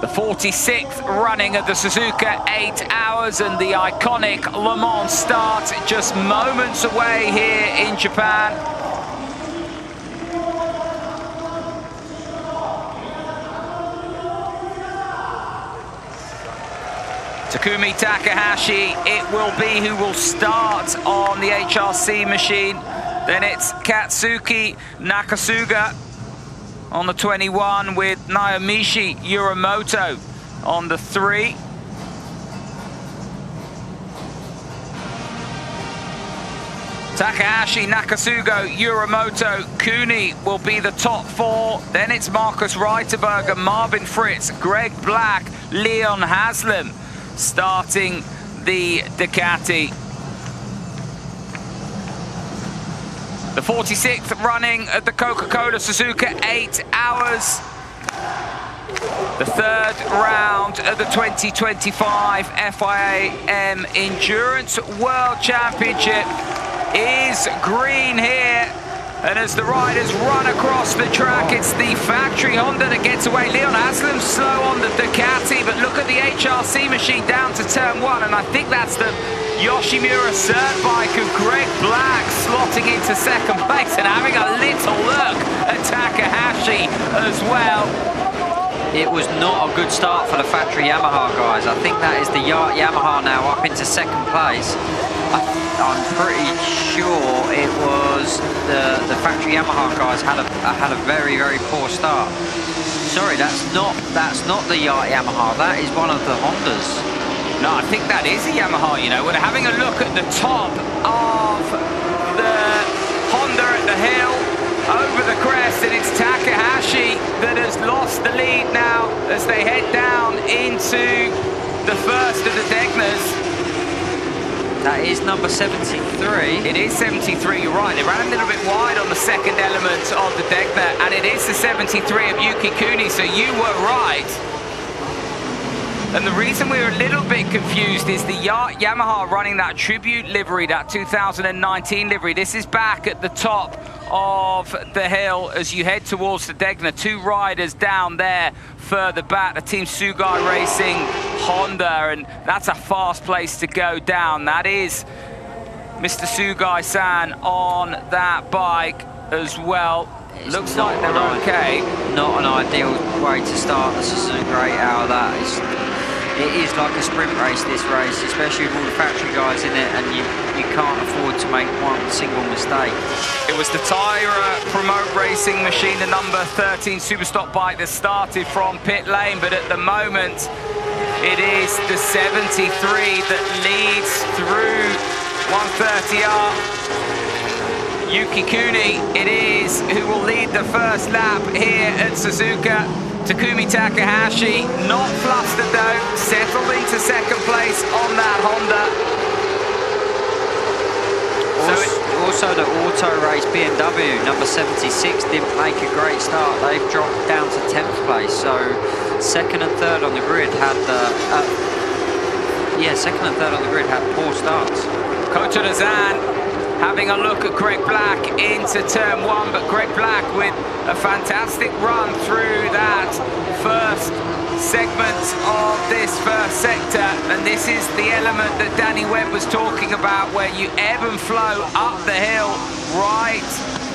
The 46th running of the Suzuka 8 Hours, and the iconic Le Mans start just moments away here in Japan. Takumi Takahashi, it will be who will start on the HRC machine. Then it's Katsuki Nakasuga on the 21 with Naomichi Yuramoto on the 3. Takahashi, Nakasuga, Yuramoto, Kuni will be the top 4. Then it's Markus Reiterberger, Marvin Fritz, Greg Black, Leon Haslam starting the Ducati. The 46th running at the Coca-Cola Suzuka 8 Hours. The 3rd round of the 2025 FIA-M Endurance World Championship is green here. And as the riders run across the track, it's the factory Honda that gets away. Leon Haslam slow on the Ducati, but look at the HRC machine down to turn 1, and I think that's the Yoshimura Cert bike of Greg Black slotting into 2nd place and having a little look at Takahashi as well. It was not a good start for the factory Yamaha guys. I think that is the Yamaha now up into 2nd place. I'm pretty sure it was the factory Yamaha guys had a very, very poor start. Sorry, that's not the Yamaha. That is one of the Hondas. No, I think that is a Yamaha, you know. We're having a look at the top of the Honda at the hill, over the crest, and it's Takahashi that has lost the lead now as they head down into the first of the Degnas. That is number 73. It is 73, you're right. They ran a little bit wide on the 2nd element of the Degna, and it is the 73 of Yuki Kuni, so you were right. And the reason we were a little bit confused is the Yamaha running that tribute livery, that 2019 livery. This is back at the top of the hill as you head towards the Degna. 2 riders down there further back, the Team Sugai Racing Honda, and that's a fast place to go down. That is Mr. Sugai-san on that bike as well. Looks like they're okay. Not an ideal way to start the Suzuka 8 Hour. It is like a sprint race, this race, especially with all the factory guys in it, and you can't afford to make one single mistake. It was the Tyra Promote Racing machine, the number 13 Superstock bike that started from pit lane, but at the moment it is the 73 that leads through 130R. Yuki Kuni, it is who will lead the first lap here at Suzuka. Takumi Takahashi, not flustered though, settled into 2nd place on that Honda. Also the Auto Race BMW, number 76, didn't make a great start. They've dropped down to 10th place, so 2nd and 3rd on the grid had 2nd and 3rd on the grid had poor starts. Kota Rizan having a look at Greg Black into turn 1, but Greg Black with a fantastic run through that first segment of this first sector, and this is the element that Danny Webb was talking about, where you ebb and flow up the hill, right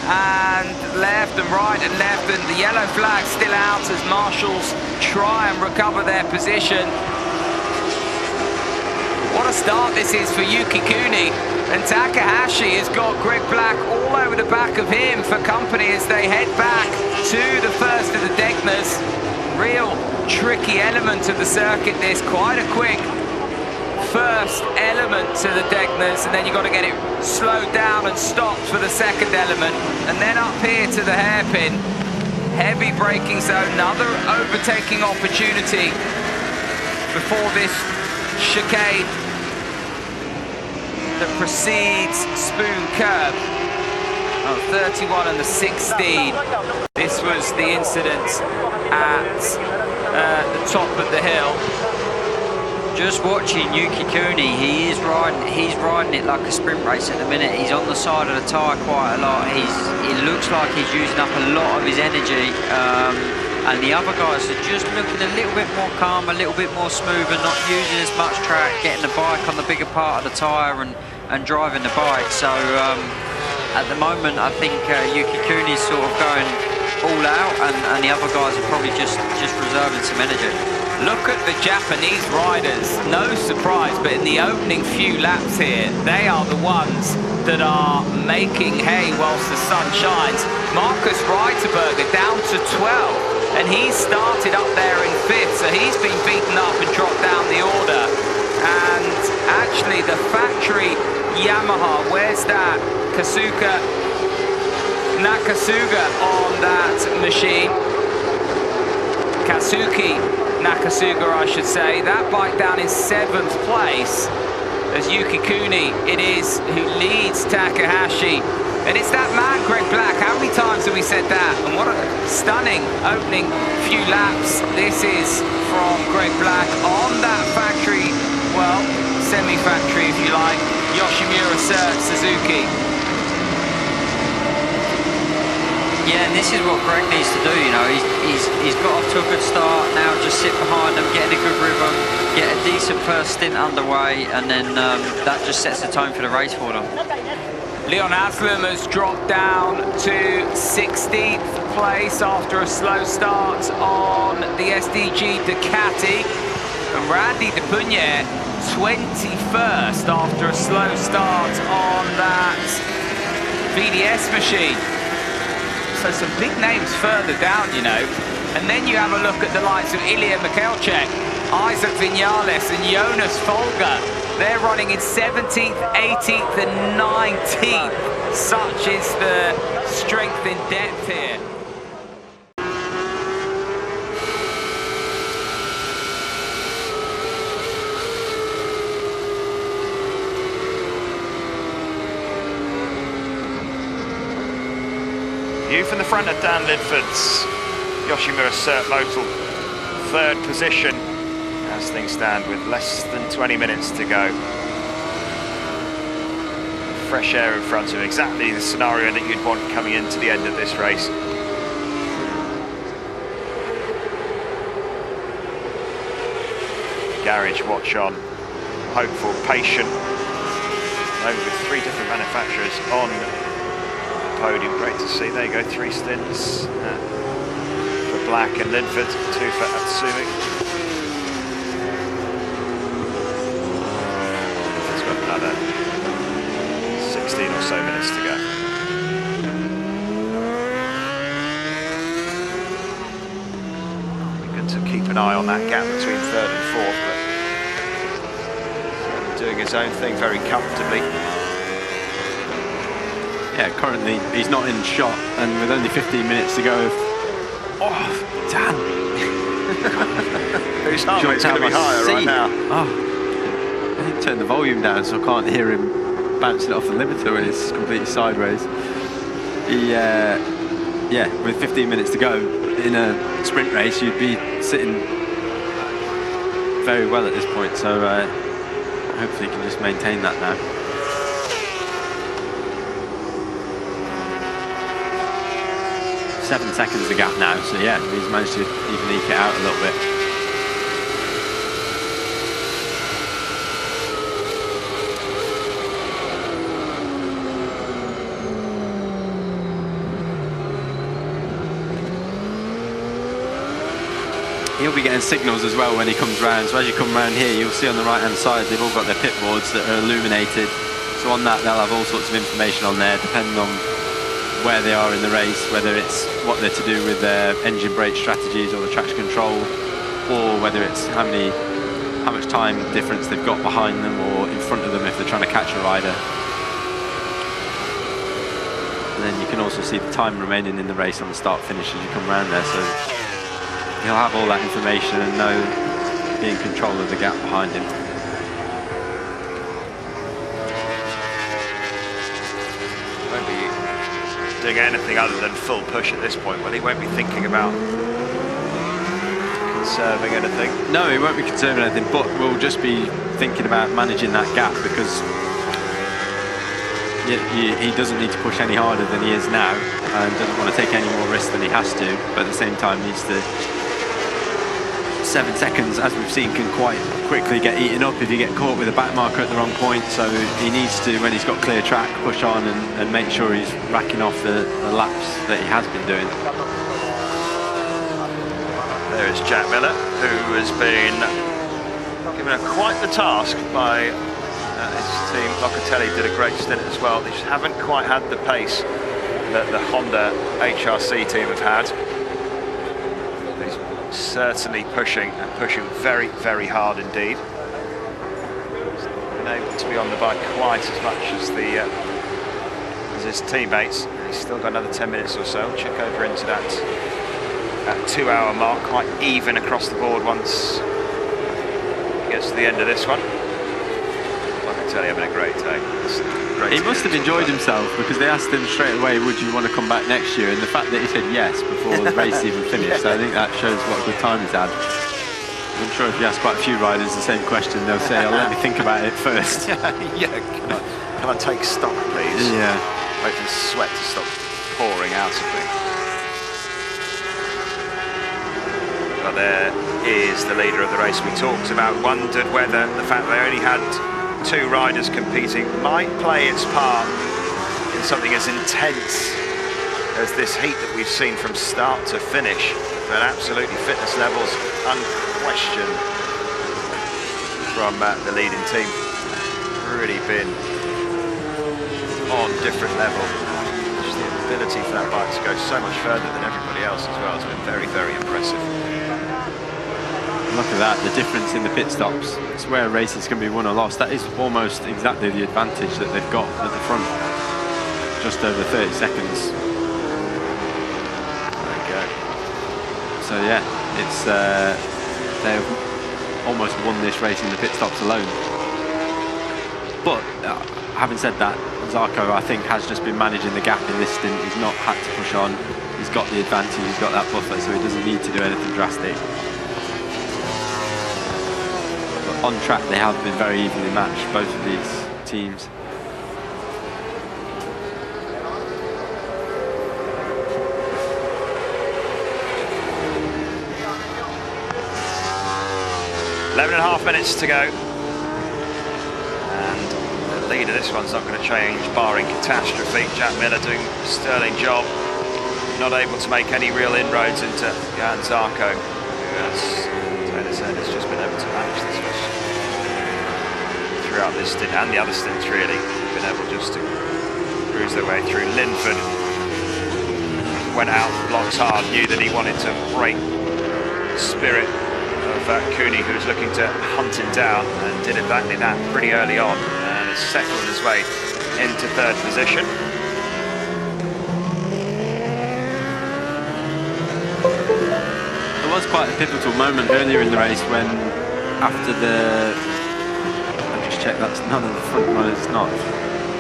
and left and right and left, and the yellow flag still out as marshals try and recover their position. What a start this is for Yuki Kuni, and Takahashi has got Greg Black all over the back of him for company as they head back to the first of the Degnas. Real tricky element of the circuit, this, quite a quick first element to the Degnas, and then you've got to get it slowed down and stopped for the 2nd element, and then up here to the hairpin. Heavy braking zone, another overtaking opportunity before this chicane that precedes Spoon Curve. 31 and the 16. This was the incident at the top of the hill. Just watching Yuki Kuni, he's riding it like a sprint race at the minute. He's on the side of the tyre quite a lot. It looks like he's using up a lot of his energy, and the other guys are just looking a little bit more calm, a little bit more smooth, and not using as much track, getting the bike on the bigger part of the tyre and driving the bike. So at the moment, I think Yuki Kuni's sort of going all out, and the other guys are probably just reserving some energy. Look at the Japanese riders, no surprise, but in the opening few laps here, they are the ones that are making hay whilst the sun shines. Markus Reiterberger down to 12, and he started up there in 5th, so he's been beaten up and dropped down the order. And actually the factory Yamaha, where's that? Kasuga Nakasuga on that machine. Kazuki Nakasuga, I should say. That bike down in 7th place as Yuki Kuni it is who leads Takahashi. And it's that man, Greg Black. How many times have we said that? And what a stunning opening few laps this is from Greg Black on that factory, well, semi-factory if you like, Yoshimura Suzuki. Yeah, and this is what Greg needs to do, you know. He's got off to a good start, now just sit behind them, get in a good rhythm, get a decent first stint underway, and then that just sets the tone for the race for them. Leon Haslam has dropped down to 16th place after a slow start on the SDG Ducati. And Randy De Pugnet 21st after a slow start on that VDS machine. So some big names further down, you know. And then you have a look at the likes of Ilya Mikhailchuk, Isaac Vinales and Jonas Folger. They're running in 17th, 18th and 19th. Such is the strength in depth here. View from the front of Dan Lidford's Yoshimura Cert Motul, 3rd position as things stand with less than 20 minutes to go. Fresh air in front of him, exactly the scenario that you'd want coming into the end of this race. Garage watch on, hopeful, patient, over with 3 different manufacturers on podium. Great to see. There you go, 3 stints for Black and Linford, 2 for Atsumi. It's got another 16 or so minutes to go. Be good to keep an eye on that gap between 3rd and 4th, but doing his own thing very comfortably. Yeah, currently he's not in shot, and with only 15 minutes to go. Oh, Dan! Whose heart rate's going to be higher right now? Oh, I think turn the volume down so I can't hear him bouncing off the limiter when it's completely sideways. He, yeah, with 15 minutes to go in a sprint race, you'd be sitting very well at this point. So hopefully he can just maintain that now. 7 seconds the gap now, so yeah, he's managed to even eke it out a little bit. He'll be getting signals as well when he comes round, so as you come round here, you'll see on the right hand side they've all got their pit boards that are illuminated, so on that they'll have all sorts of information on there depending on where they are in the race, whether it's what they're to do with their engine brake strategies or the traction control, or whether it's how much time difference they've got behind them or in front of them if they're trying to catch a rider. And then you can also see the time remaining in the race on the start finish as you come around there, so he'll have all that information and know, be in control of the gap behind him. Doing anything other than full push at this point, well, he won't be thinking about conserving anything. No, he won't be conserving anything, but we'll just be thinking about managing that gap, because he doesn't need to push any harder than he is now. and doesn't want to take any more risks than he has to, but at the same time needs to. 7 seconds, as we've seen, can quite quickly get eaten up if you get caught with a back marker at the wrong point, so he needs to, when he's got clear track, push on and make sure he's racking off the laps that he has been doing. There is Jack Miller, who has been given quite the task by his team. Locatelli did a great stint as well. They just haven't quite had the pace that the Honda HRC team have had. Certainly pushing very, very hard indeed. He's not been able to be on the bike quite as much as his teammates. He's still got another 10 minutes or so. Check over into that 2-hour mark, quite even across the board once he gets to the end of this one. I can tell you, having a great day. He must have enjoyed himself, because they asked him straight away, would you want to come back next year? And the fact that he said yes before the race even finished, I think that shows what a good time he's had. I'm sure if you ask quite a few riders the same question, they'll say, "I'll let me think about it first." Yeah, can I take stock, please? Yeah. Wait for the sweat to stop pouring out of me. Well, there is the leader of the race we talked about. Wondered whether the fact they only had 2 riders competing might play its part in something as intense as this heat that we've seen from start to finish. But absolutely, fitness levels unquestioned from the leading team. Really been on different level. Just the ability for that bike to go so much further than everybody else as well has been very, very impressive. Look at that, the difference in the pit stops. It's where races can be won or lost. That is almost exactly the advantage that they've got at the front. Just over 30 seconds. There we go. So yeah, it's they've almost won this race in the pit stops alone. But having said that, Zarco, I think, has just been managing the gap in this stint. He's not had to push on. He's got the advantage, he's got that buffer, so he doesn't need to do anything drastic. On track, they have been very evenly matched, both of these teams. Eleven and a half minutes to go. And the lead of this one's not going to change, barring catastrophe. Jack Miller doing a sterling job. Not able to make any real inroads into Johan Zarco, who has, Taylor said, has just been able to manage this fish throughout this stint and the other stints, really. Been able just to cruise their way through. Linford went out, blocks hard, knew that he wanted to break the spirit of Cooney, who was looking to hunt him down, and did exactly that pretty early on, and has settled his way into 3rd position. There was quite a pivotal moment earlier in the race when, after the, I'll just check, that's none of the front runners, not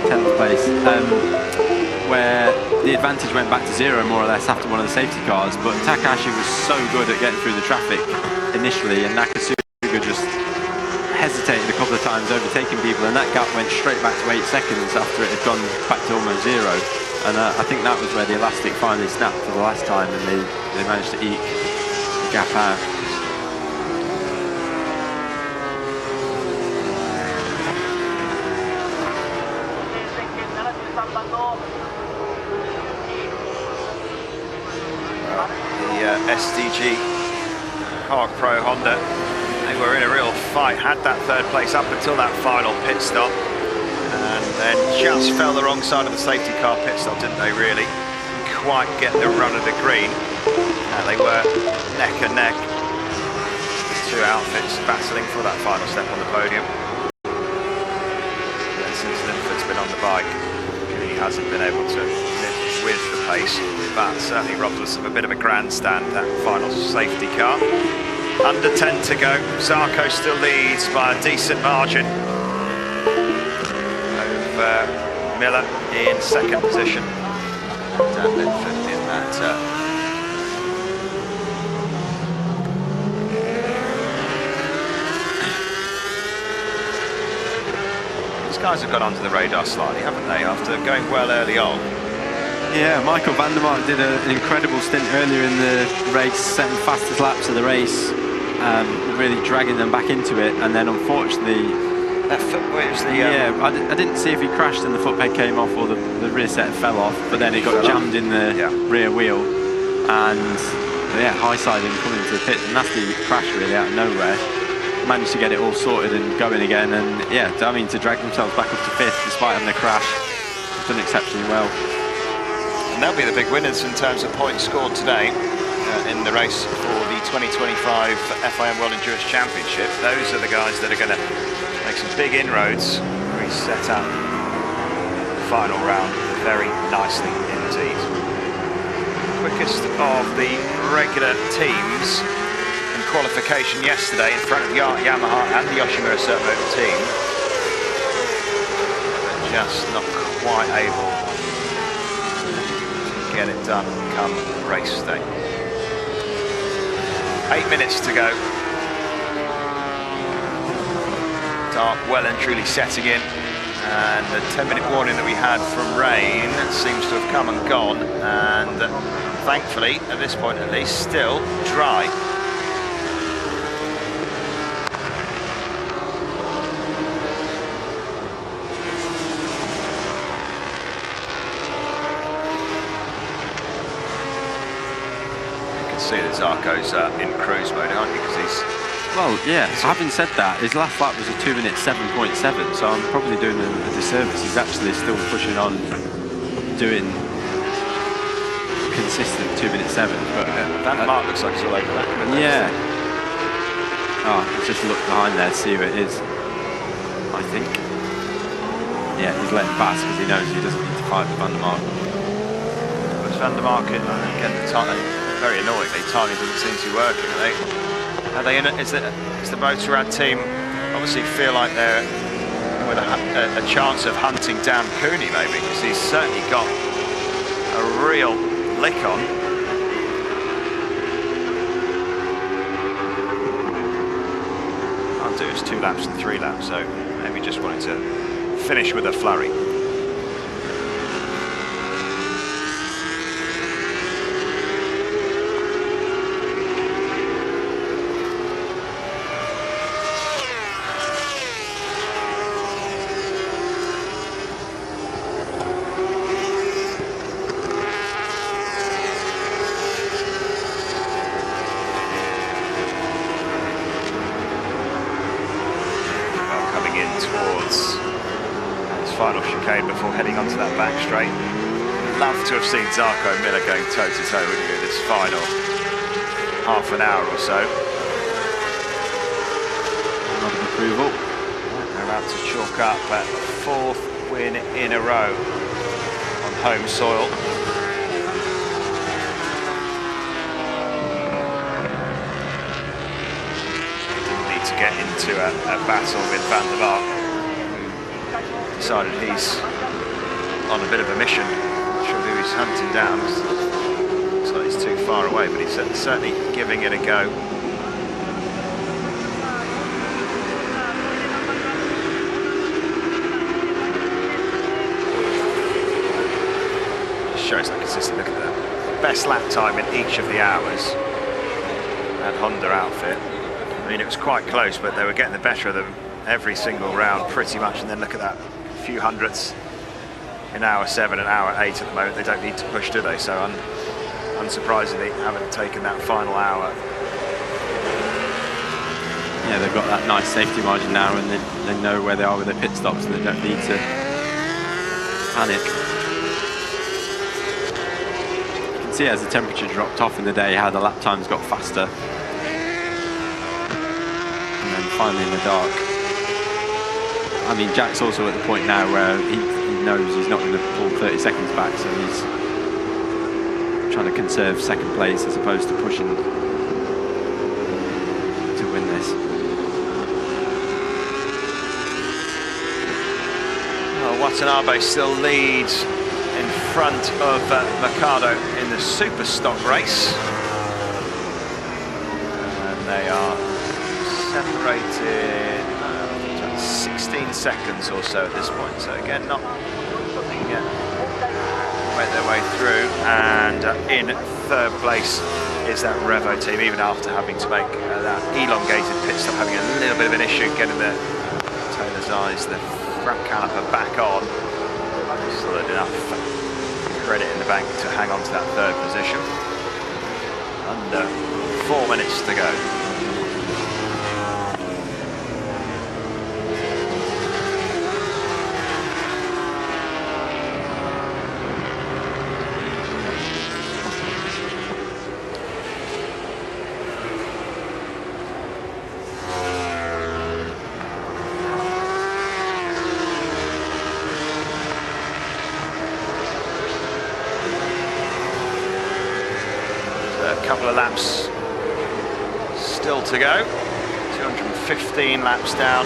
10th place, where the advantage went back to 0 more or less after one of the safety cars, but Takahashi was so good at getting through the traffic initially, and Nakasuga just hesitated a couple of times, overtaking people, and that gap went straight back to 8 seconds after it had gone back to almost 0. And I think that was where the elastic finally snapped for the last time, and they managed to eke the gap out. The SDG Park Pro Honda, they were in a real fight, had that 3rd place up until that final pit stop, and then just fell the wrong side of the safety car pit stop, didn't they, really? Didn't quite get the run of the green, and they were neck and neck. The 2 outfits battling for that final step on the podium. And then since Linford's been on the bike, he hasn't been able to live with the pace, but certainly robbed us of a bit of a grandstand, that final safety car. Under 10 to go. Zarco still leads by a decent margin over Miller in 2nd position. Dan Linford in that these guys have got onto the radar slightly, haven't they, after going well early on? Yeah, Michael van der Mark did an incredible stint earlier in the race, setting fastest laps of the race, really dragging them back into it, and then unfortunately... That foot was the... I didn't see if he crashed and the footpeg came off or the rear set fell off, but then it got jammed in the rear wheel, and high-siding coming into the pit, a nasty crash really out of nowhere. Managed to get it all sorted and going again, and to drag themselves back up to 5th despite having a crash. Done exceptionally well. And they'll be the big winners in terms of points scored today in the race for the 2025 FIM World Endurance Championship. Those are the guys that are going to make some big inroads. We set up the final round very nicely indeed. Quickest of the regular teams in qualification yesterday in front of Yamaha and the Yoshimura Servo team. But just not quite able to get it done come race day. 8 minutes to go. Dark well and truly setting in, and the 10-minute warning that we had from rain seems to have come and gone, and thankfully, at this point at least, still dry. See that Zarco's in cruise mode, aren't you? Because he's... Well, yeah, having said that, his last lap was a 2 minute 7.7, so I'm probably doing him a disservice. He's actually still pushing on, doing consistent 2 minute 7. But Van der Mark looks like he's all over that. Yeah. Oh, let's just look behind there, see who it is. I think. Yeah, he's letting pass because he knows he doesn't need to fight with Van der Mark. But Van der Mark, again, the time, very annoyingly, timing doesn't seem to be working. Are they in it? Is the Motorrad team obviously feel like they're with a chance of hunting down Cooney maybe, because he's certainly got a real lick on. Can't do it's 2 laps and 3 laps, so maybe just wanted to finish with a flurry. Final chicane before heading onto that back straight. Love to have seen Zarco and Miller going toe-to-toe, wouldn't you, this final half an hour or so. Another approval. They're about to chalk up a 4th win in a row on home soil. Didn't need to get into a battle with Van der Mark. Decided he's on a bit of a mission. Not sure who he's hunting down. Looks like he's too far away, but he's certainly giving it a go. Just shows that consistency. Look at that. Best lap time in each of the hours at Honda outfit. I mean, it was quite close, but they were getting the better of them every single round pretty much, and then look at that. Few hundredths in hour 7 and hour 8 at the moment. They don't need to push, do they? So unsurprisingly, haven't taken that final hour. Yeah, they've got that nice safety margin now, and they know where they are with their pit stops, and they don't need to panic. You can see as the temperature dropped off in the day how the lap times got faster, and then finally in the dark. I mean, Jack's also at the point now where he knows he's not going to pull 30 seconds back, so he's trying to conserve second place as opposed to pushing to win this. Well, Watanabe still leads in front of Mercado in the super stock race. And they are separated 16 seconds or so at this point, so again, not make their way through, and in third place is that Revo team, even after having to make that elongated pit stop, having a little bit of an issue getting the Taylor's eyes, the front caliper back on. Still had enough credit in the bank to hang on to that third position. Under 4 minutes to go. Couple of laps still to go. 215 laps down.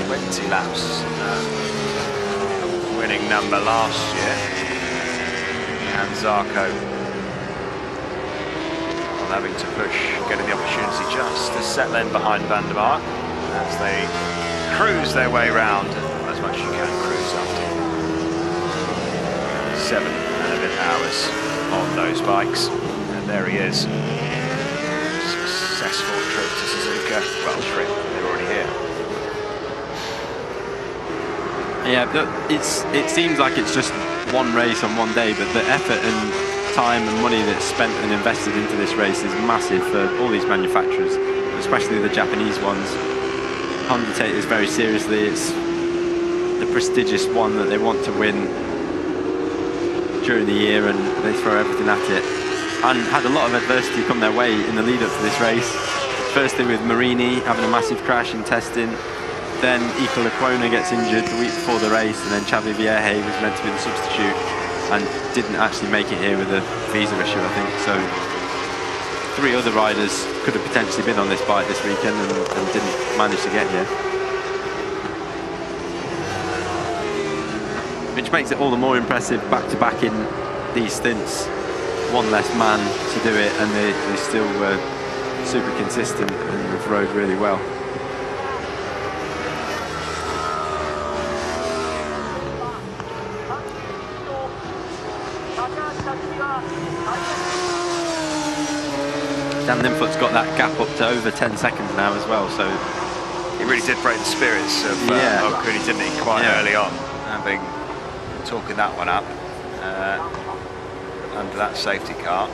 20 laps. Winning number last year. And Zarco having to push, getting the opportunity just to settle in behind Van der Mark as they cruise their way round as much as you can cruise after 7 hours on those bikes, and there he is. Successful trip to Suzuka. Well, trip, they're already here. Yeah, but it seems like it's just one race on one day, but the effort and time and money that's spent and invested into this race is massive for all these manufacturers, especially the Japanese ones. Honda take this very seriously. It's the prestigious one that they want to win during the year, and they throw everything at it, and had a lot of adversity come their way in the lead up to this race. Firstly with Marini having a massive crash in testing, then Ika Lecuona gets injured the week before the race, and then Xavi Vierge was meant to be the substitute and didn't actually make it here with a visa issue, I think. So 3 other riders could have potentially been on this bike this weekend and didn't manage to get here. Which makes it all the more impressive back-to-back in these stints. One less man to do it, and they still were super consistent and have rode really well. Dan Linfoot's got that gap up to over 10 seconds now as well, so... He really did break the spirits of Okuni, didn't he, quite early on, talking that one up under that safety car.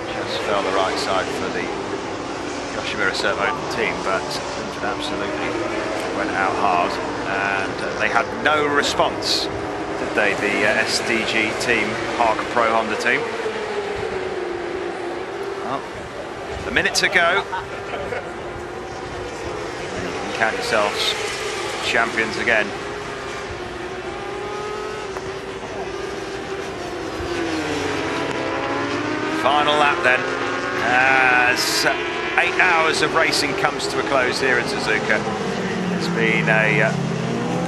Just fell the right side for the Yoshimura Servo team, but Linford absolutely went out hard, and they had no response, did they, the SDG team, Harker Pro Honda team. Well, a minute to go. You can count yourselves champions again. Final lap then, as 8 hours of racing comes to a close here in Suzuka. It's been a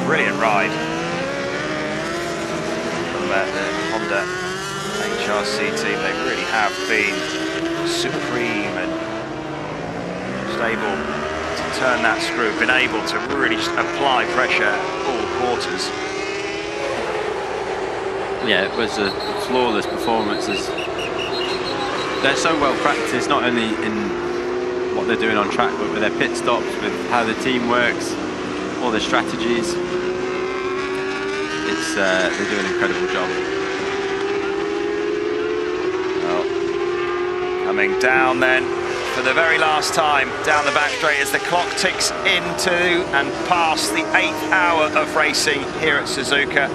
brilliant ride from the Honda HRC team. They really have been supreme and just able to turn that screw, been able to really apply pressure at all quarters. Yeah, it was a flawless performance. They're so well practiced, not only in what they're doing on track, but with their pit stops, with how the team works, all their strategies. They do an incredible job. Well, coming down then for the very last time down the back straight as the clock ticks into and past the 8th hour of racing here at Suzuka.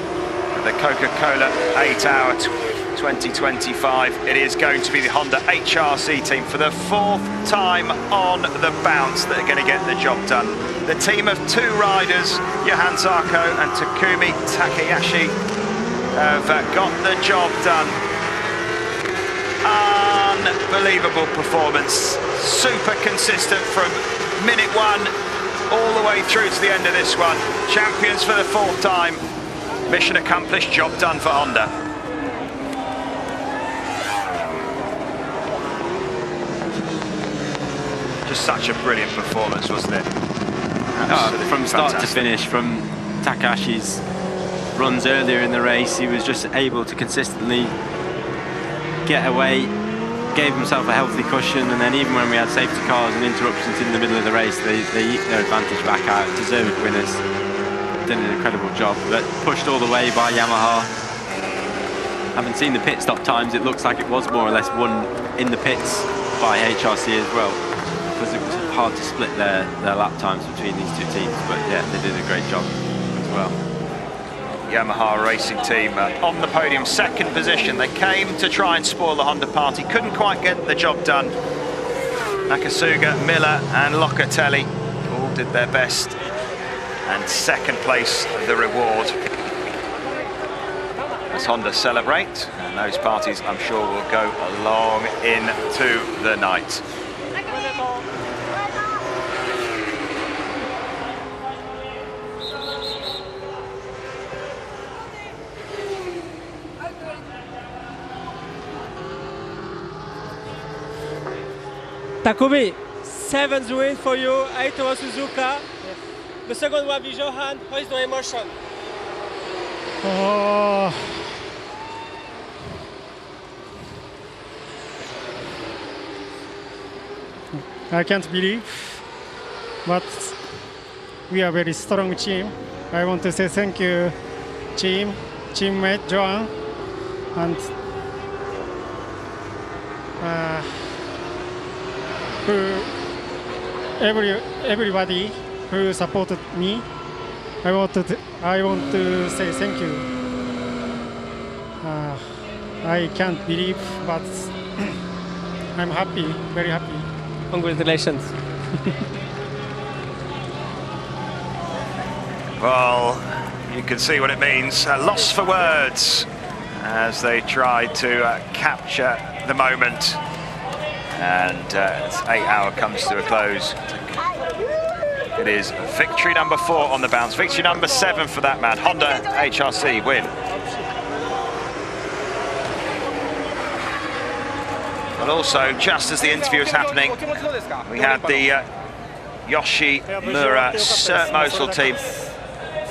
The Coca-Cola 8-hour 2025. It is going to be the Honda HRC team for the 4th time on the bounce that are going to get the job done. The team of 2 riders, Johan Zarco and Takumi Takayashi, have got the job done. Unbelievable performance, super consistent from minute 1 all the way through to the end of this one. Champions for the 4th time. Mission accomplished, job done for Honda. Just such a brilliant performance, wasn't it? From start to finish, from Takashi's runs earlier in the race. He was just able to consistently get away, gave himself a healthy cushion, and then even when we had safety cars and interruptions in the middle of the race, they eked their advantage back out. Deserved winners. Done an incredible job, but pushed all the way by Yamaha. Haven't seen the pit stop times. It looks like it was more or less won in the pits by HRC as well, because it was hard to split their lap times between these two teams. But yeah, they did a great job as well. Yamaha Racing Team on the podium, second position. They came to try and spoil the Honda party, couldn't quite get the job done. Nakasuga, Miller and Locatelli all did their best, and second place the reward. As Honda celebrate, and those parties I'm sure will go long into the night. Takumi, 7th win for you, Aito Suzuka. Yes. The second one with Johan. How is the emotion? I can't believe, but we are a very strong team. I want to say thank you, teammate Johan, and everybody who supported me. I want to say thank you. I can't believe, but I'm happy, very happy. Congratulations. Well, you can see what it means. Lost for words as they tried to capture the moment. And as 8 hour comes to a close, it is victory number 4 on the bounce. Victory number 7 for that man. Honda HRC win. But also, just as the interview was happening, we had the Yoshimura Cert Motul team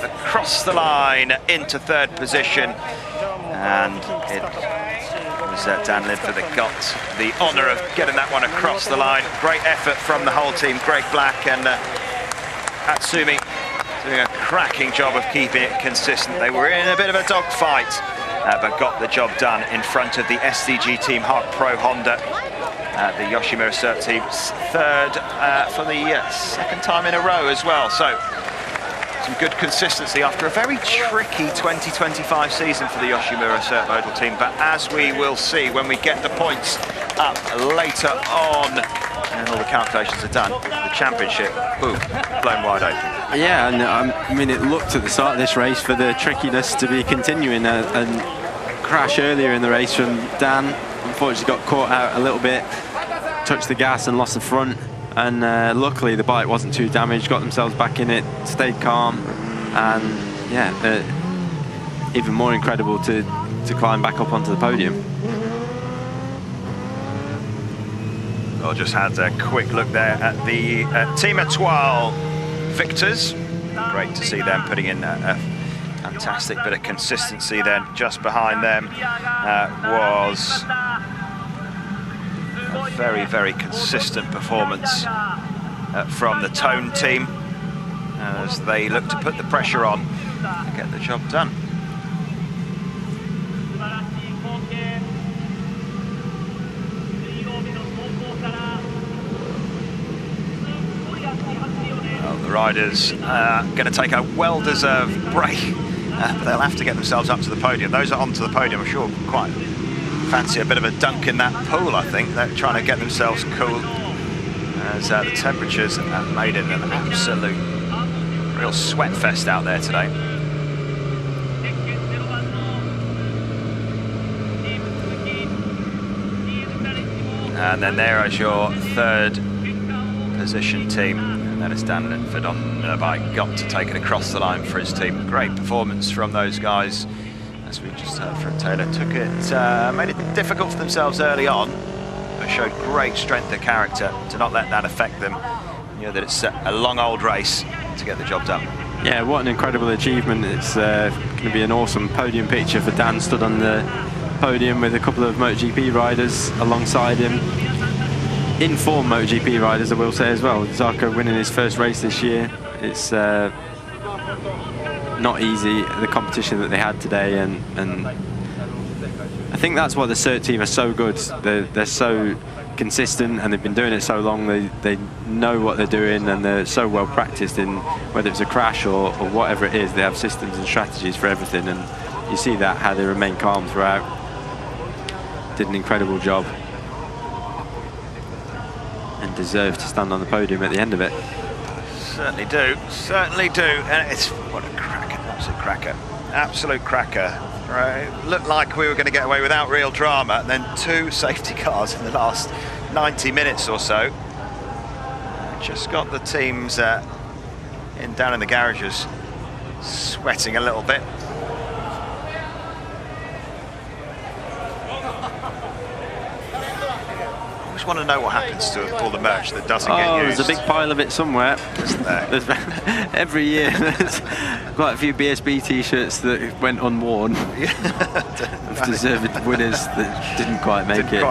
across the line into 3rd position. And it was Dan Lidford that got the honour of getting that one across the line. Great effort from the whole team. Greg Black and Atsumi doing a cracking job of keeping it consistent. They were in a bit of a dogfight, but got the job done in front of the SDG team, Hart Pro Honda. The Yoshimura Cert team 3rd for the 2nd time in a row as well. So some good consistency after a very tricky 2025 season for the Yoshimura Cert Motul team. But as we will see when we get the points up later on, and all the calculations are done, the championship, boom, blown wide open. Yeah, and I mean, it looked at the start of this race for the trickiness to be continuing. And crash earlier in the race from Dan, unfortunately got caught out a little bit, touched the gas and lost the front. And luckily the bike wasn't too damaged, got themselves back in it, stayed calm, and yeah, even more incredible to climb back up onto the podium. Well, just had a quick look there at the Team Etoile victors. Great to see them putting in a fantastic bit of consistency then. Just behind them was a very, very consistent performance from the Tone team as they look to put the pressure on and get the job done. Well, the riders are going to take a well-deserved break, but they'll have to get themselves up to the podium. Those are onto the podium, I'm sure, quite fancy a bit of a dunk in that pool. I think they're trying to get themselves cool as the temperatures have made it an absolute real sweat fest out there today. And then there is your 3rd position team, and that is Dan Lidford on the bike, got to take it across the line for his team. Great performance from those guys. As we just heard from Taylor, took it, made it difficult for themselves early on, but showed great strength of character to not let that affect them. You know that it's a long old race to get the job done. Yeah, what an incredible achievement. It's going to be an awesome podium picture for Dan, stood on the podium with a couple of MotoGP riders alongside him. In form MotoGP riders, I will say as well. Zarco winning his first race this year. It's not easy, the competition that they had today, and I think that's why the CERT team are so good. They're so consistent, and they've been doing it so long. They know what they're doing, and they're so well practiced in whether it's a crash or whatever it is. They have systems and strategies for everything, and you see that how they remain calm throughout. Did an incredible job and deserve to stand on the podium at the end of it. Certainly do, certainly do. And it's what a cracker, absolute cracker, absolute cracker. Right. Looked like we were going to get away without real drama, and then 2 safety cars in the last 90 minutes or so. Just got the teams down in the garages sweating a little bit. I just want to know what happens to all the merch that doesn't get used. There's a big pile of it somewhere. There's, every year there's quite a few BSB t-shirts that went unworn. Of deserved winners that didn't quite make it.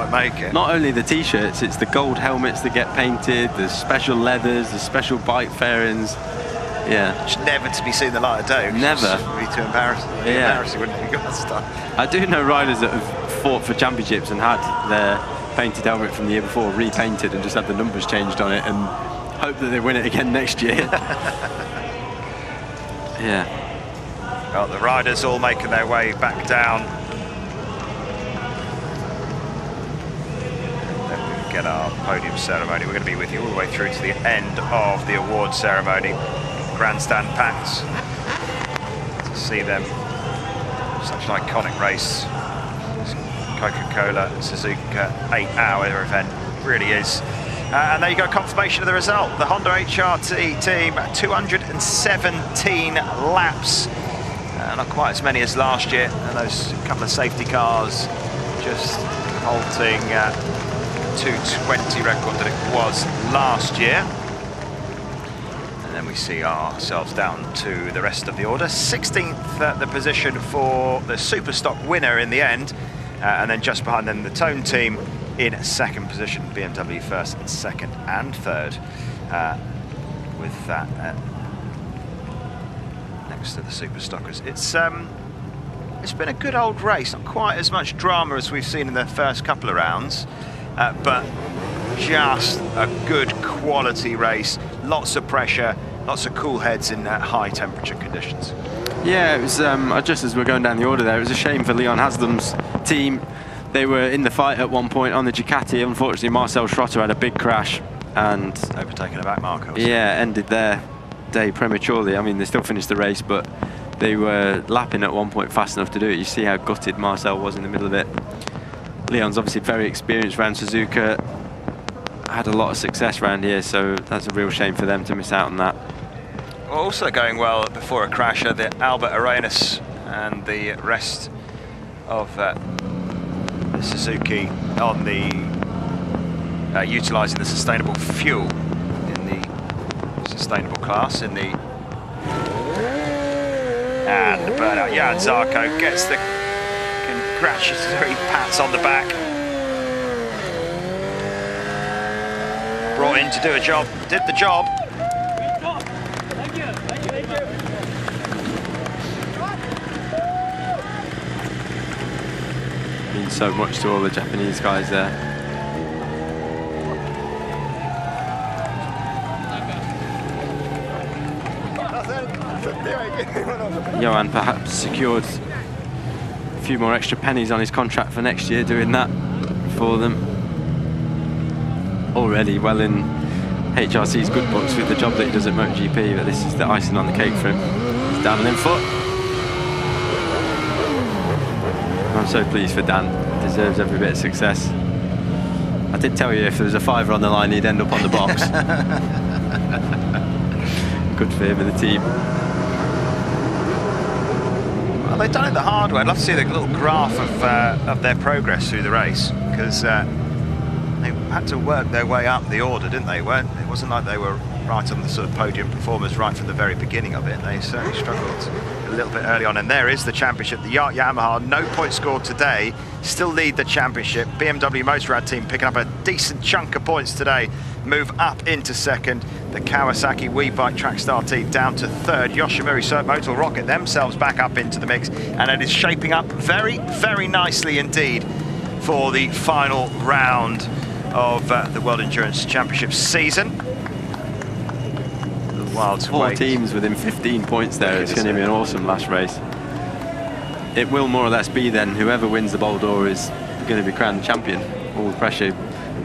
Not only the t-shirts, it's the gold helmets that get painted, the special leathers, the special bike fairings. Yeah. Which never to be seen the light of day. Never. It would be too embarrassing. Embarrassing, wouldn't it? You got stuff. I do know riders that have fought for championships and had their painted helmet from the year before repainted and just had the numbers changed on it and hope that they win it again next year. Yeah. Well, the riders all making their way back down. And then we get our podium ceremony. We're going to be with you all the way through to the end of the award ceremony. Grandstand packed to see them. Such an iconic race. Coca-Cola Suzuka 8-hour event, really is. And there you go, confirmation of the result. The Honda HRT team, 217 laps, not quite as many as last year, and those couple of safety cars just holding 220 record that it was last year. And then we see ourselves down to the rest of the order. 16th the position for the Superstock winner in the end. And then just behind them, the Tone team in 2nd position, BMW 1st, 2nd and 3rd. With that next to the Superstockers. It's been a good old race, not quite as much drama as we've seen in the first couple of rounds, but just a good quality race, lots of pressure, lots of cool heads in high temperature conditions. Yeah, it was just as we're going down the order there, it was a shame for Leon Haslam's team. They were in the fight at one point on the Ducati. Unfortunately, Marcel Schrotter had a big crash and overtaken a back marker. Yeah, ended their day prematurely. I mean, they still finished the race, but they were lapping at one point fast enough to do it. You see how gutted Marcel was in the middle of it. Leon's obviously very experienced around Suzuka, had a lot of success around here, so that's a real shame for them to miss out on that. Also going well before a crash are the Albert Arenas and the rest of the Suzuki on the utilising the sustainable fuel in the sustainable class in the and the burnout. Jan Zarco gets the congratulatory pats on the back. Brought in to do a job, did the job. Means so much to all the Japanese guys there. Johan perhaps secured a few more extra pennies on his contract for next year doing that for them. Already well in HRC's good books with the job that he does at MotoGP, but this is the icing on the cake for him. He's down on him foot. I'm so pleased for Dan, deserves every bit of success. I did tell you if there was a $5 on the line, he'd end up on the box. Good for him and the team. Well, they've done it the hard way. I'd love to see the little graph of their progress through the race, because they had to work their way up the order, didn't they? It wasn't like they were right on the sort of podium performers right from the very beginning of it. They certainly struggled a little bit early on, and there is the championship. The Yamaha, no points scored today, still lead the championship. BMW Motorrad team picking up a decent chunk of points today, move up into second. The Kawasaki WeBike Trackstar team down to third. Yoshimura Motor rocket themselves back up into the mix, and it is shaping up very, very nicely indeed for the final round of the World Endurance Championship season. Wild to Four wait. teams within 15 points there. It's going to be an awesome last race. It will more or less be then whoever wins the Bol d'Or is going to be crowned champion. All the pressure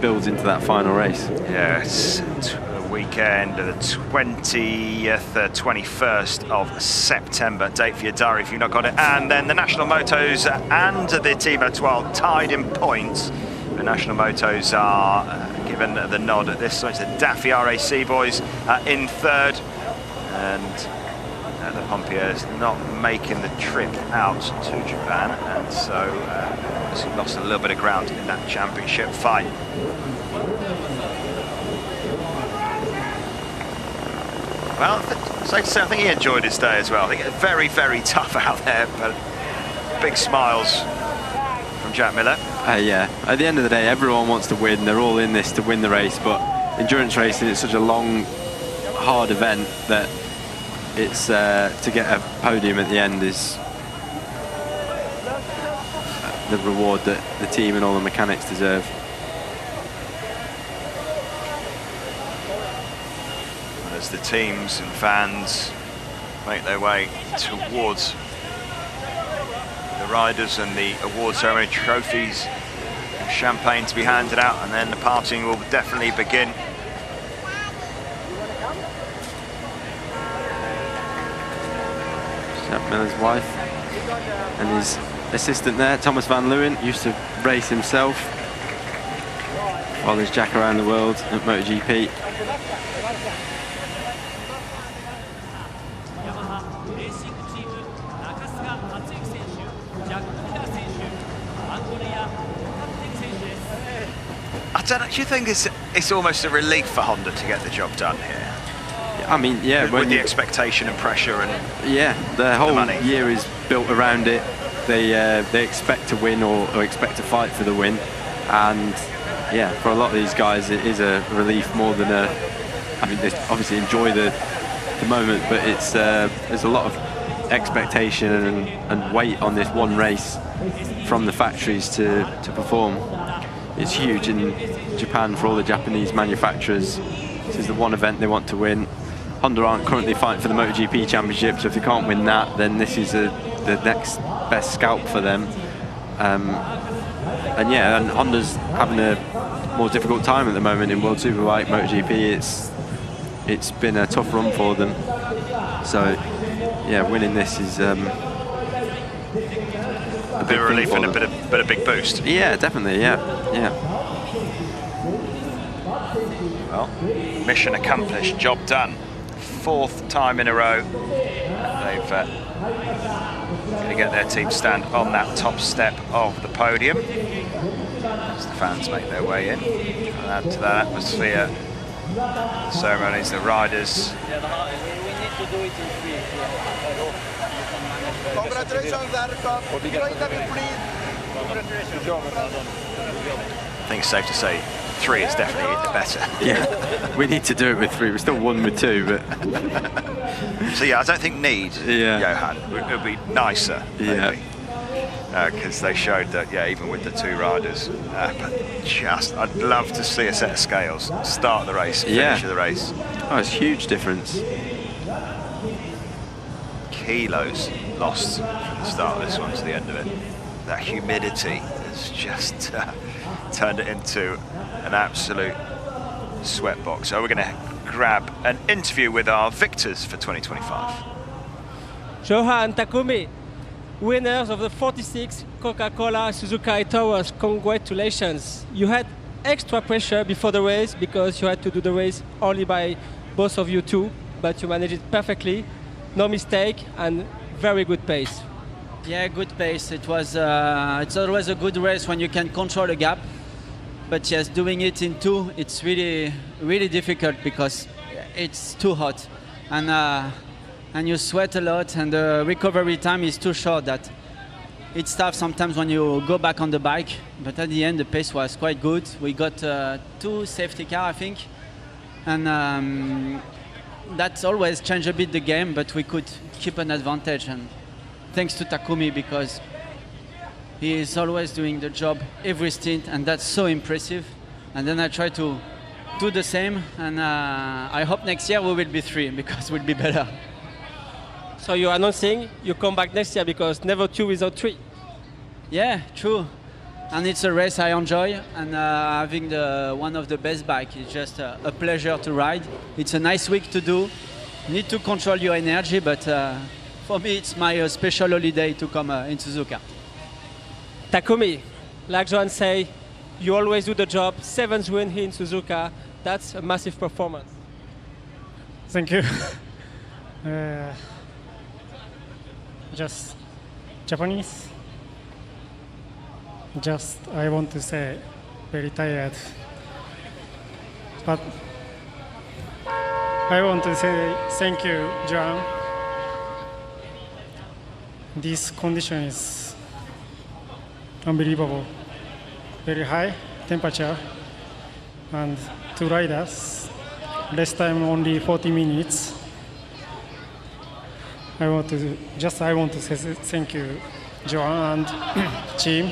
builds into that final race. Yes, the weekend of the 20th, 21st of September. Date for your diary if you've not got it. And then the National Motos and the Team Etoile tied in points. The National Motos are given the nod at this, so it's the Daffy RAC boys in third, and the Pompiers not making the trip out to Japan, and so obviously lost a little bit of ground in that championship fight. Well, safe to say, I think he enjoyed his day as well. I think it's very, very tough out there, but big smiles from Jack Miller. Yeah, at the end of the day, everyone wants to win. They're all in this to win the race, but endurance racing is such a long, hard event that it's to get a podium at the end is the reward that the team and all the mechanics deserve. As the teams and fans make their way towards the riders and the award ceremony, trophies, champagne to be handed out, and then the partying will definitely begin. Jack Miller's wife and his assistant there, Thomas van Leeuwen, used to race himself. Follows Jack around the world at MotoGP. Do you think it's almost a relief for Honda to get the job done here? I mean, yeah, with the expectation and pressure and the whole money. year is built around it. They expect to win or expect to fight for the win, and yeah, for a lot of these guys, it is a relief more than a. I mean, they obviously enjoy the moment, but it's there's a lot of expectation and weight on this one race from the factories to perform. It's huge in Japan for all the Japanese manufacturers. This is the one event they want to win. Honda aren't currently fighting for the MotoGP Championship, so if they can't win that, then this is the next best scalp for them. And yeah, and Honda's having a more difficult time at the moment in World Superbike MotoGP. It's been a tough run for them. So yeah, winning this is a bit of relief and a bit of big boost. Yeah, definitely. Yeah. Well, mission accomplished, job done. 4th time in a row they've going to get their team stand on that top step of the podium as the fans make their way in. Trying to add to that atmosphere, the ceremonies, the riders. Congratulations, I think it's safe to say 3 is definitely better. Yeah, we need to do it with 3. We still won with 2, but so yeah, I don't think Johan. It would be nicer, maybe. Because they showed that, even with the 2 riders, but I'd love to see a set of scales, start the race, finish the race. Oh, it's a huge difference. Kilos lost from the start of this one to the end of it. That humidity has just turned it into an absolute sweatbox. So we're going to grab an interview with our victors for 2025. Johan, Takumi, winners of the 46 Coca-Cola Suzuka 8 Hours, congratulations. You had extra pressure before the race because you had to do the race only by both of you two, but you managed it perfectly. No mistake and very good pace. Yeah, good pace. It was. It's always a good race when you can control a gap. But yes, doing it in 2, it's really, really difficult because it's too hot, and you sweat a lot, and the recovery time is too short. That it's tough sometimes when you go back on the bike. But at the end, the pace was quite good. We got 2 safety cars, I think, and that's always changed a bit the game. But we could keep an advantage, and thanks to Takumi, because he is always doing the job every stint, and that's so impressive. And then I try to do the same, and I hope next year we will be 3 because we'll be better. So you're announcing you come back next year because never 2 without 3. Yeah, true. And it's a race I enjoy, and having one of the best bike is just a pleasure to ride. It's a nice week to do. You need to control your energy, but for me it's my special holiday to come in Suzuka. Takumi, like Johan say, you always do the job. 7th win here in Suzuka. That's a massive performance. Thank you. Just Japanese. Just I want to say very tired. But I want to say thank you, Joan. This condition is unbelievable. Very high temperature, and to riders, less time, only 40 minutes. I want to say thank you, Joan and team,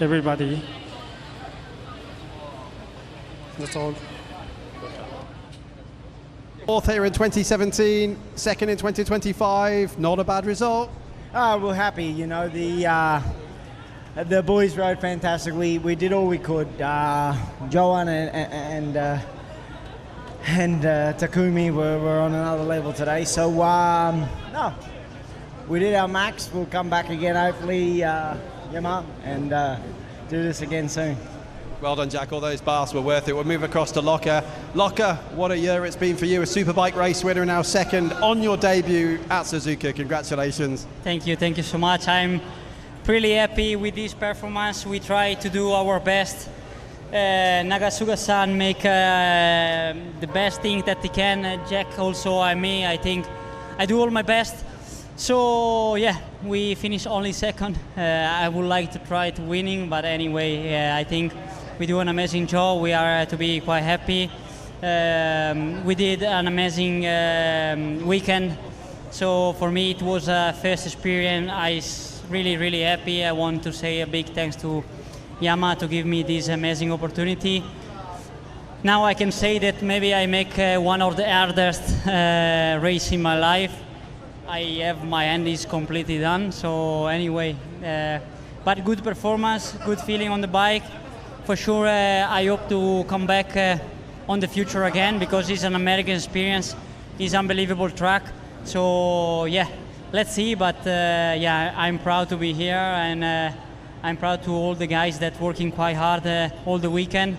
everybody. That's all. 4th here in 2017, 2nd in 2025. Not a bad result. We're happy. You know, the boys rode fantastically. We did all we could. Johan and Takumi were on another level today. So no, we did our max. We'll come back again, hopefully, Yamaha, and do this again soon. Well done, Jack. All those baths were worth it. We'll move across to Locke. Locke, what a year it's been for you. A Superbike race winner, now 2nd on your debut at Suzuka. Congratulations. Thank you so much. I'm really happy with this performance. We try to do our best. Nagasuga-san make the best thing that he can. Jack also, I think I do all my best. So yeah, we finished only 2nd. I would like to try to winning, but anyway, I think we do an amazing job. We are to be quite happy. We did an amazing weekend. So for me, it was a first experience. I really happy. I want to say a big thanks to Yamaha to give me this amazing opportunity. Now I can say that maybe I make one of the hardest race in my life. I have my hand is completely done. So anyway, but good performance, good feeling on the bike. For sure, I hope to come back on the future again because it's an American experience. It's unbelievable track. So yeah, let's see. But yeah, I'm proud to be here, and I'm proud to all the guys that working quite hard all the weekend.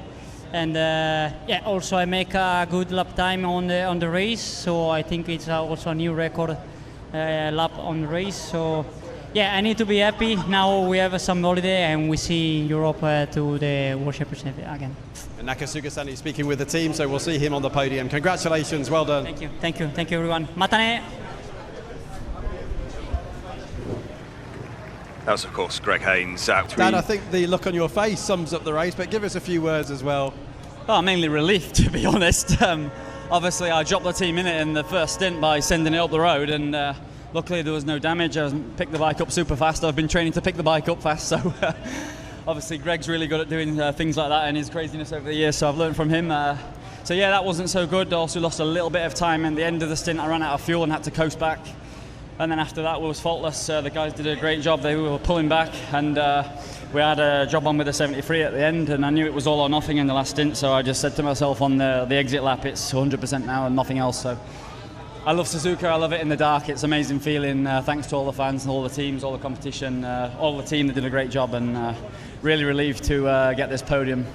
And yeah, also I make a good lap time on the race. So I think it's also a new record lap on the race. So yeah, I need to be happy. Now we have some holiday and we see Europe to the World Championship again. And Nagasuga-san is speaking with the team, so we'll see him on the podium. Congratulations, well done. Thank you everyone. Matane. That was, of course, Greg Haynes. Dan, I think the look on your face sums up the race, but give us a few words as well. Oh, mainly relief, to be honest. Obviously, I dropped the team in it in the first stint by sending it up the road, and luckily there was no damage. I picked the bike up super fast. I've been training to pick the bike up fast, so obviously Greg's really good at doing things like that and his craziness over the years, so I've learned from him. So yeah, that wasn't so good. I also lost a little bit of time, and the end of the stint I ran out of fuel and had to coast back. And then after that, we was faultless. The guys did a great job. They were pulling back, and we had a job on with the 73 at the end, and I knew it was all or nothing in the last stint, so I just said to myself on the exit lap, it's 100% now and nothing else. So I love Suzuka. I love it in the dark. It's an amazing feeling. Thanks to all the fans and all the teams, all the competition, all the team that did a great job, and really relieved to get this podium.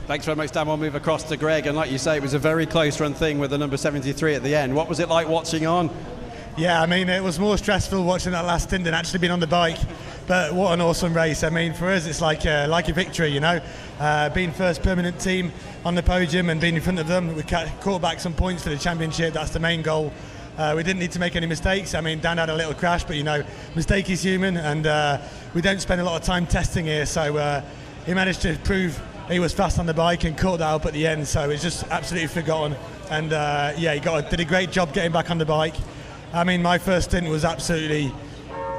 Thanks very much, Dan. We'll move across to Greg, and like you say, it was a very close run thing with the number 73 at the end. What was it like watching on? Yeah, I mean, it was more stressful watching that last stint than actually being on the bike. But what an awesome race. I mean, for us, it's like a victory, you know. Being first permanent team on the podium and being in front of them, we caught back some points for the championship. That's the main goal. We didn't need to make any mistakes. I mean, Dan had a little crash, but, you know, mistake is human, and we don't spend a lot of time testing here. So he managed to prove he was fast on the bike and caught that up at the end. So it's just absolutely forgotten. And, yeah, he did a great job getting back on the bike. I mean, my first stint was absolutely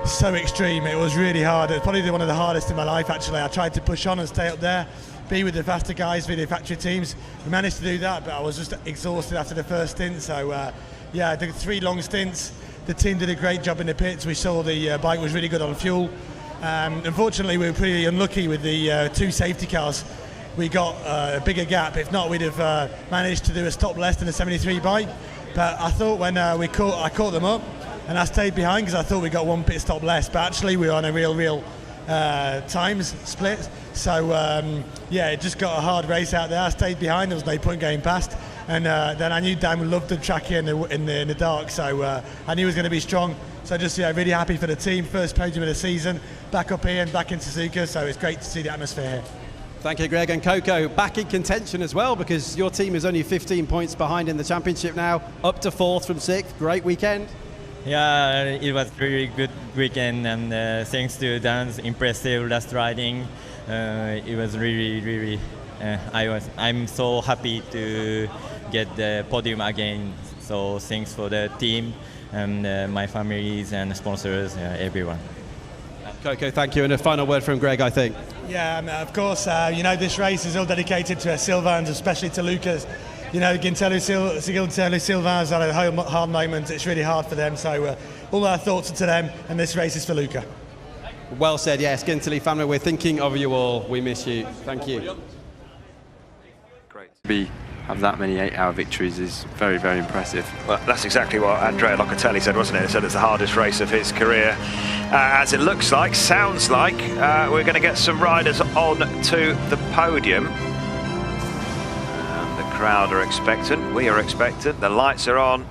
so extreme. It was really hard. It was probably one of the hardest in my life, actually. I tried to push on and stay up there, be with the faster guys, be the factory teams. We managed to do that, but I was just exhausted after the first stint. So yeah, I did 3 long stints. The team did a great job in the pits. We saw the bike was really good on fuel. Unfortunately, we were pretty unlucky with the 2 safety cars. We got a bigger gap. If not, we'd have managed to do a stop less than a 73 bike. But I thought when I caught them up, and I stayed behind because I thought we got 1 pit stop less, but actually we were on a real times split. So yeah, it just got a hard race out there. I stayed behind. There was no point going past. And then I knew Dan would love the track here in the dark, so I knew he was going to be strong. So just really happy for the team. First podium of the season, back up here and back in Suzuka. So it's great to see the atmosphere here. Thank you, Greg. And Coco, back in contention as well, because your team is only 15 points behind in the championship now, up to 4th from 6th. Great weekend. Yeah, it was really good weekend, and thanks to Dan's impressive last riding, it was really I'm so happy to get the podium again. So thanks for the team and my families and sponsors, everyone. Coco, thank you. And a final word from Greg, I think. Yeah, of course, you know, this race is all dedicated to Sylvain, especially to Lucas. You know, Gintelli Sylvain's had a hard moment. It's really hard for them. So all our thoughts are to them, and this race is for Luca. Well said, yes. Gintelli family, we're thinking of you all. We miss you. Thank you. Great. To have that many 8-hour victories is very, very impressive. Well, that's exactly what Andrea Locatelli said, wasn't it? He said it's the hardest race of his career. As it looks like, sounds like, we're going to get some riders on to the podium. The crowd are expectant, we are expectant, the lights are on.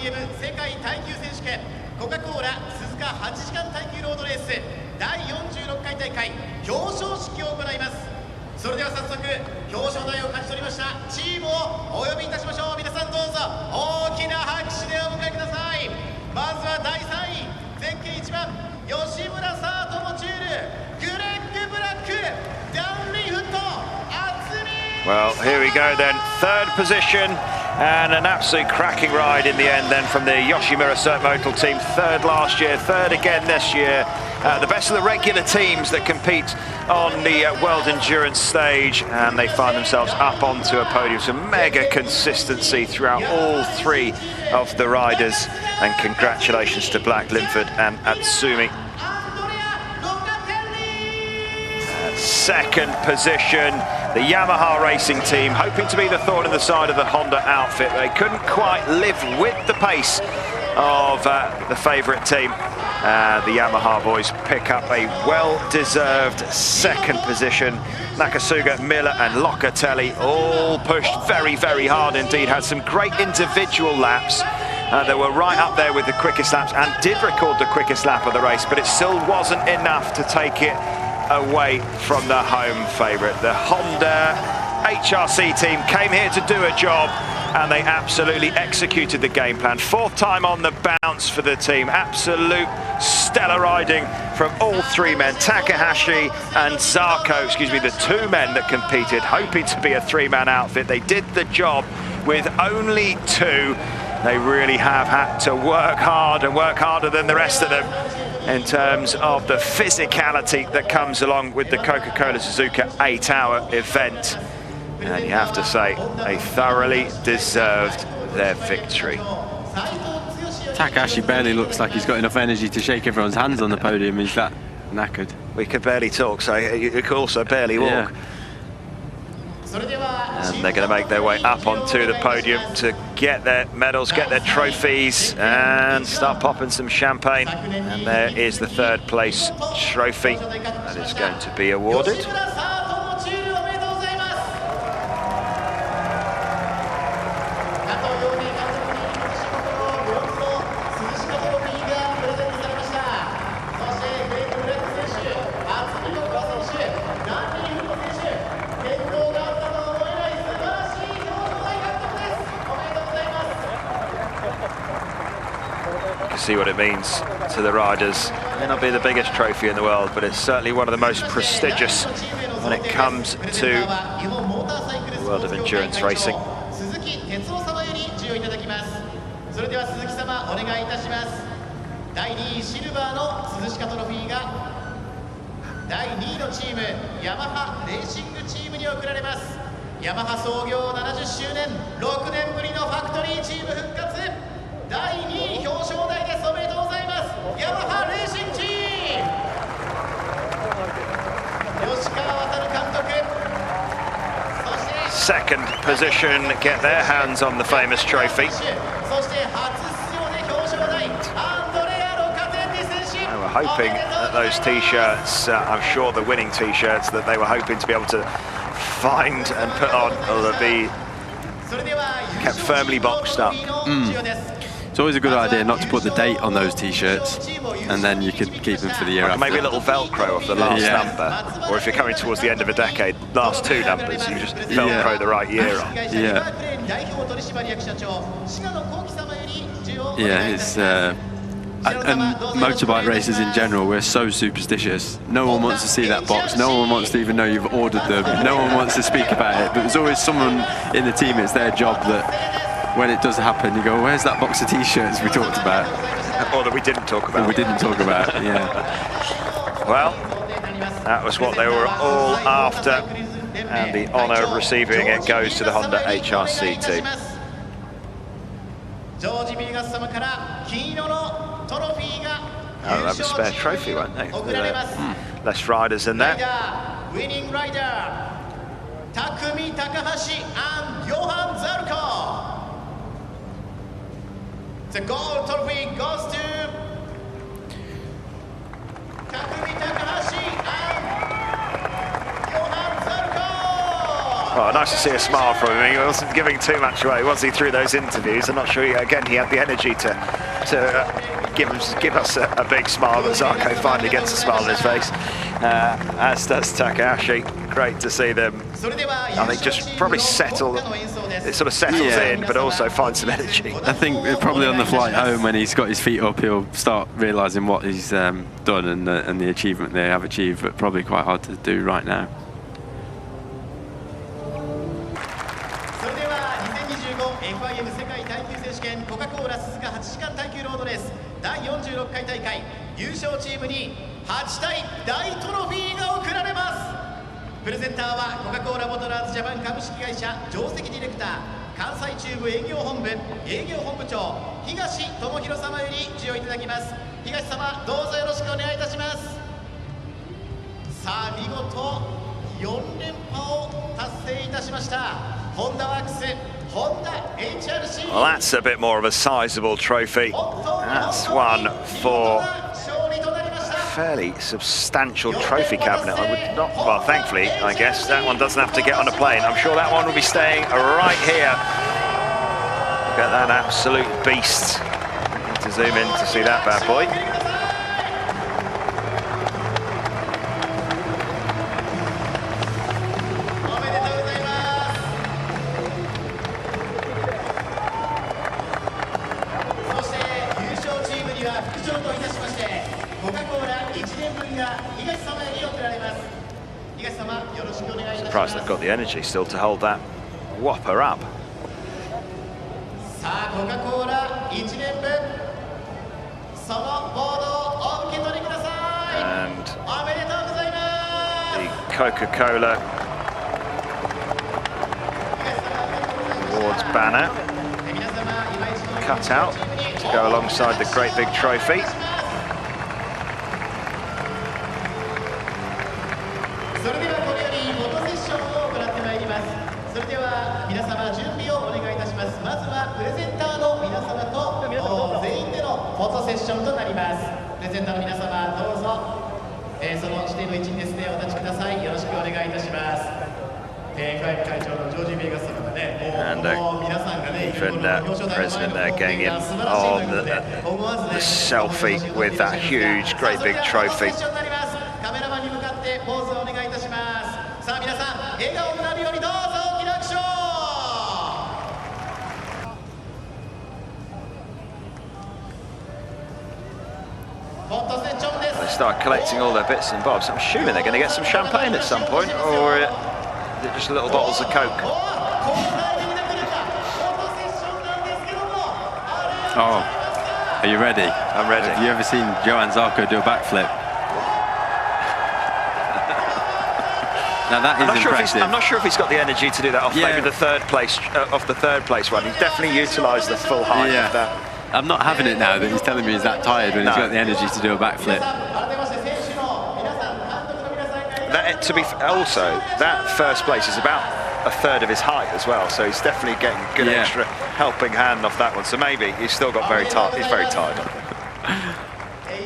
FIM 世界耐久選手権コカ・コーラ鈴鹿8時間耐久ロードレース第46回大会表彰式を行います。それでは早速表彰台を勝ち取りましたチームをお呼びいたしましょう。皆さんどうぞ大きな拍手でお迎えください。まずは第3位前景1番吉村サートモチュールグレッグ・ブラックダウンリーフット渥美。 Well, here we go then, 3rd position. And an absolute cracking ride in the end then from the Yoshimura Motor team. 3rd last year, 3rd again this year. The best of the regular teams that compete on the World Endurance stage, and they find themselves up onto a podium. Some mega consistency throughout all 3 of the riders. And congratulations to Black, Linford and Atsumi. 2nd position, the Yamaha Racing team, hoping to be the thorn in the side of the Honda outfit. They couldn't quite live with the pace of the favourite team. The Yamaha boys pick up a well-deserved 2nd position. Nakasuga, Miller and Locatelli all pushed very, very hard indeed. Had some great individual laps. They were right up there with the quickest laps and did record the quickest lap of the race, but it still wasn't enough to take it away from the home favourite. The Honda HRC team came here to do a job, and they absolutely executed the game plan. 4th time on the bounce for the team. Absolute stellar riding from all 3 men. Takahashi and Zarko, the 2 men that competed, hoping to be a 3-man outfit. They did the job with only 2. They really have had to work hard and work harder than the rest of them in terms of the physicality that comes along with the Coca-Cola Suzuka 8-hour event. And you have to say, they thoroughly deserved their victory. Takahashi barely looks like he's got enough energy to shake everyone's hands on the podium. He's that knackered. We could barely talk, so you could also barely walk. Yeah. And they're going to make their way up onto the podium to get their medals, get their trophies, and start popping some champagne. And there is the third place trophy that is going to be awarded. See what it means to the riders. It may not be the biggest trophy in the world, but it's certainly one of the most prestigious when it comes to the world of endurance racing. それでは鈴木様お願いいたします。第2位シルバーの鈴鹿トロフィーが第2位のチームヤマハレーシングチームに贈られます。ヤマハ創業70周年6年ぶりのファクトリーチーム復活第2位表彰台です。おめでとうございます。ヤマハレーシングチーム吉川航監督。 Second position get their hands on the famous trophy. They were hoping that those t-shirts, I'm sure the winning t-shirts that they were hoping to be able to find and put on will be kept firmly boxed up. It's always a good idea not to put the date on those t-shirts, and then you could keep them for the year after. Maybe a little Velcro of the last number, or if you're coming towards the end of a decade, last two numbers, you just Velcro the right year on. Yeah, it's and motorbike races in general, we're so superstitious. No one wants to see that box, no one wants to even know you've ordered them, no one wants to speak about it, but there's always someone in the team, it's their job that when it does happen, you go, where's that box of t-shirts we talked about? Or that we didn't talk about. Or we didn't talk about, yeah. Well, that was what they were all after, and the honour of receiving it goes to the Honda HRC team. They'll have a spare trophy, won't they? Less riders in there. Winning rider, Takumi Takahashi and Johan Zarco. The gold trophy goes to Takumi Takahashi and Johan Zarco. Well, nice to see a smile from him. He wasn't giving too much away, was he, through those interviews? I'm not sure, again, he had the energy to give us a big smile, but Zarco finally gets a smile on his face, as does Takahashi. Great to see them, I think, just probably settle. It sort of settles in, but also finds some energy. I think probably on the flight home, when he's got his feet up, he'll start realising what he's done and the achievement they have achieved, but probably quite hard to do right now. FIM 世界耐久選手権コカ・コーラ鈴鹿8時間耐久ロードレース第46回大会優勝チームに8体大トロフィーが贈られます。プレゼンターはコカ・コーラモトラーズジャパン株式会社上席ディレクター関西中部営業本部営業本部長東智弘様より授与いただきます。東様どうぞよろしくお願いいたします。さあ見事4連覇を達成いたしましたホンダワークス Well, that's a bit more of a sizable trophy. That's one for a fairly substantial trophy cabinet. I would not, well, thankfully, I guess, that one doesn't have to get on a plane. I'm sure that one will be staying right here. Look at that absolute beast. Need to zoom in to see that bad boy. Surprised they've got the energy still to hold that whopper up. And the Coca-Cola Awards banner cut out to go alongside the great big trophy. まずはプレゼンターの皆様と全員でのフォトセッションとなります。プレゼンターの皆様どうぞ、その指定の位置にですねお立ちください。よろしくお願いいたします。会長のジョージ・ベガス様がね、もう皆さんがね、even president there getting in on the selfie with that huge, great big trophy. カメラマンに向かってポーズをお願いいたします。さあ皆さん笑顔になるようにどうぞ大きな拍手を。They start collecting all their bits and bobs. I'm assuming they're going to get some champagne at some point, or is it just little bottles of Coke? Oh, are you ready? I'm ready. Have you ever seen Johann Zarco do a backflip? Now that is impressive. I'm not sure if he's got the energy to do that off maybe the third place one. He's definitely utilised the full height of that. I'm not having it now that he's telling me he's that tired when he's got the energy to do a backflip. Also, that first place is about a third of his height as well, so he's definitely getting a good extra helping hand off that one. So maybe he's still got very tired. He's very tired.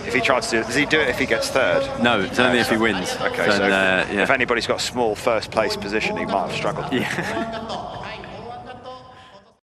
If he tries to do it, does he do it if he gets third? No, it's only if he wins. Okay, so if anybody's got a small first place position, he might have struggled. Yeah.